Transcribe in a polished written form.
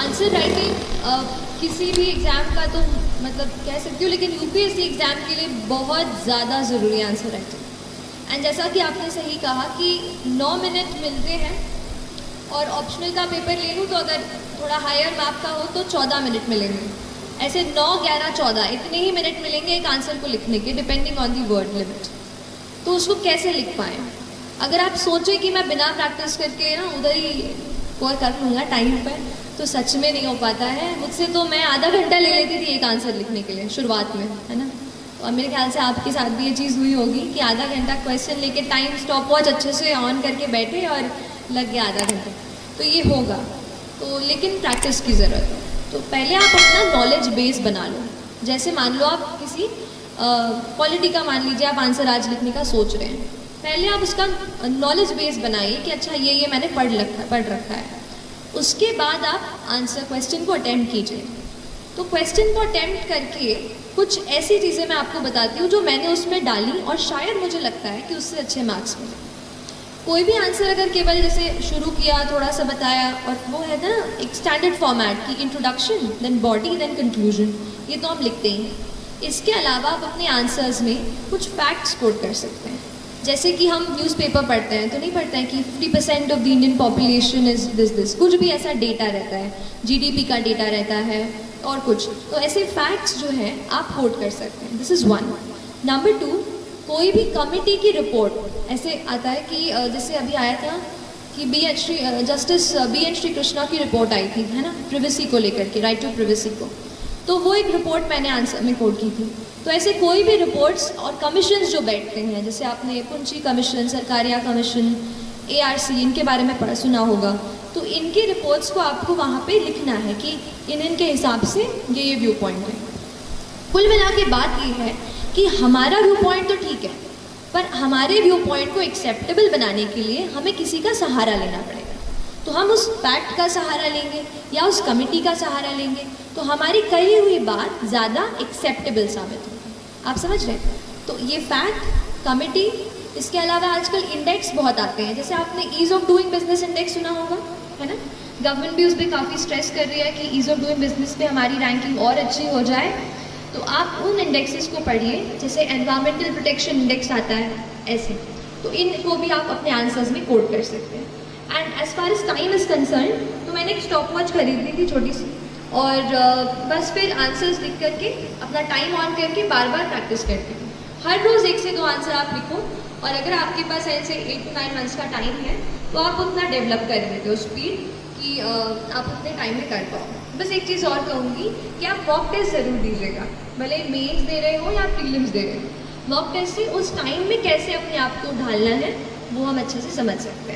Answer writing किसी भी exam का तो मतलब कह सकती हूँ, लेकिन यूपीएससी एग्ज़ाम के लिए बहुत ज़्यादा ज़रूरी है आंसर राइटिंग। एंड जैसा कि आपने सही कहा कि 9 मिनट मिलते हैं, और ऑप्शनल का पेपर ले लूँ तो अगर थोड़ा हायर मार्क का हो तो 14 मिनट मिलेंगे। ऐसे 9, 11, 14 इतने ही मिनट मिलेंगे एक आंसर को लिखने के, depending on the word limit. तो उसको कैसे लिख पाएँ? अगर आप सोचें कि मैं बिना प्रैक्टिस करके ना उधर ही स्कोर कर लूँगा टाइम पर, तो सच में नहीं हो पाता है। मुझसे तो मैं आधा घंटा ले लेती थी एक आंसर लिखने के लिए शुरुआत में, है ना। और मेरे ख्याल से आपके साथ भी ये चीज़ हुई होगी कि आधा घंटा क्वेश्चन लेके टाइम स्टॉप वॉच अच्छे से ऑन करके बैठे और लग गया आधा घंटा। तो ये होगा, तो लेकिन प्रैक्टिस की ज़रूरत है। तो पहले आप अपना नॉलेज बेस बना लो। जैसे मान लो आप किसी पॉलिटी का मान लीजिए आप आंसर आज लिखने का सोच रहे हैं, पहले आप उसका नॉलेज बेस बनाइए कि अच्छा ये मैंने पढ़ रखा है। उसके बाद आप आंसर क्वेश्चन को अटेम्प्ट कीजिए। तो क्वेश्चन को अटेम्प्ट करके कुछ ऐसी चीज़ें मैं आपको बताती हूँ जो मैंने उसमें डाली और शायद मुझे लगता है कि उससे अच्छे मार्क्स मिले। कोई भी आंसर अगर केवल जैसे शुरू किया, थोड़ा सा बताया, और वो है ना एक स्टैंडर्ड फॉर्मेट की introduction, then body, then conclusion, ये तो हम लिखते ही हैं। इसके अलावा आप अपने आंसर्स में कुछ फैक्ट्स कोट कर सकते हैं। जैसे कि हम न्यूज़पेपर पढ़ते हैं तो नहीं पढ़ते हैं कि 50% of the Indian population is this, कुछ भी ऐसा डेटा रहता है, जीडीपी का डेटा रहता है और कुछ। तो ऐसे फैक्ट्स जो हैं आप कोट कर सकते हैं। This is 1। नंबर 2, कोई भी कमिटी की रिपोर्ट ऐसे आता है कि जैसे अभी आया था कि justice B N Shri Krishna की रिपोर्ट आई थी, है ना, प्रिवेसी को लेकर के, राइट टू प्रिवेसी को। तो वो एक रिपोर्ट मैंने आंसर में कोट की थी। तो ऐसे कोई भी रिपोर्ट्स और कमीशंस जो बैठते हैं, जैसे आपने पुंची कमीशन, सरकारिया कमीशन, एआरसी, इनके बारे में सुना होगा, तो इनकी रिपोर्ट्स को आपको वहाँ पे लिखना है कि इनके हिसाब से ये व्यू पॉइंट है। कुल मिला के बात ये है कि हमारा व्यू पॉइंट तो ठीक है, पर हमारे व्यू पॉइंट को एक्सेप्टेबल बनाने के लिए हमें किसी का सहारा लेना पड़ेगा। तो हम उस फैक्ट का सहारा लेंगे या उस कमिटी का सहारा लेंगे, तो हमारी कही हुई बात ज़्यादा एक्सेप्टेबल साबित होगी। आप समझ रहे हैं? तो ये फैक्ट, कमिटी, इसके अलावा आजकल इंडेक्स बहुत आते हैं। जैसे आपने ease of doing business index सुना होगा, है ना। गवर्नमेंट भी उस पर काफ़ी स्ट्रेस कर रही है कि ईज़ ऑफ डूइंग बिजनेस पे हमारी रैंकिंग और अच्छी हो जाए। तो आप उन इंडेक्सेस को पढ़िए, जैसे एनवायरमेंटल प्रोटेक्शन इंडेक्स आता है, ऐसे। तो इनको भी आप अपने आंसर्स में कोट कर सकते हैं। And as far as time is concern, तो मैंने एक स्टॉप वॉच खरीदी थी छोटी सी, और बस फिर आंसर्स लिख करके अपना टाइम ऑन करके बार बार प्रैक्टिस करती हूँ। हर रोज़ 1 से 2 आंसर आप लिखो, और अगर आपके पास ऐसे 8 to 9 मंथ्स का टाइम है तो आप उतना डेवलप कर लेते हो स्पीड कि आप उतने टाइम में कर पाओ। बस एक चीज़ और कहूँगी कि आप मॉक टेस्ट ज़रूर दीजिएगा, भले मेंस दे रहे हो या प्रीलिम्स दे रहे हो। मॉक टेस्ट से उस टाइम में कैसे अपने आप को ढालना है वो हम अच्छे से समझ सकते हैं।